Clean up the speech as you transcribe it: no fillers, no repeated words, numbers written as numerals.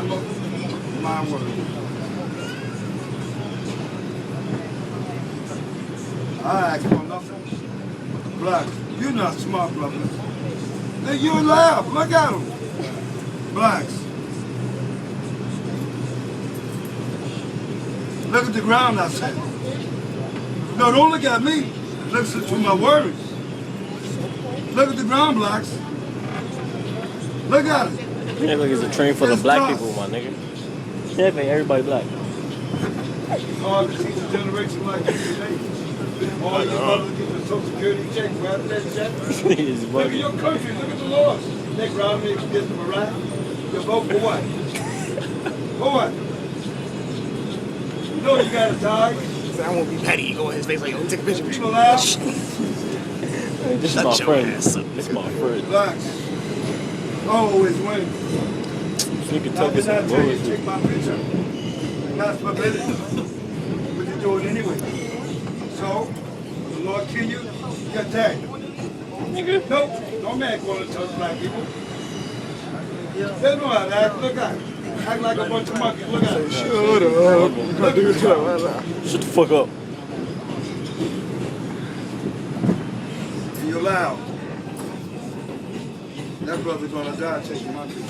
My word. I ask for nothing. Black, you're not smart, brother. Hey, you laugh. Look at them. Blacks. Look at the ground, I said. No, don't look at me. Listen to my words. Look at the ground, blacks. Look at it. Yeah, look, it's a train for the black people, my nigga. Yeah, man, everybody black. Hard to teach a generation like you today. All your brothers get the Social Security check, rather than check. Look at your country, look at the laws. They ground me against the Iraq. You vote for what? For what? You know you got a tie. I won't be petty. You go in his face like, oh, take a picture with you. People laugh. Hey, this is my friend. This is my friend. Blacks. Always win. So you can Now, tell this did I is tell you to take my picture? That's forbidden. But you do it anyway. So, the Lord kill you, get tagged. Nigga. Nope, no man going to touch black people. They know how to act. Look at it. Act like a bunch of monkeys. Look at it. Shut up. Shut the fuck up. You're loud. That brother's gonna die taking my picture.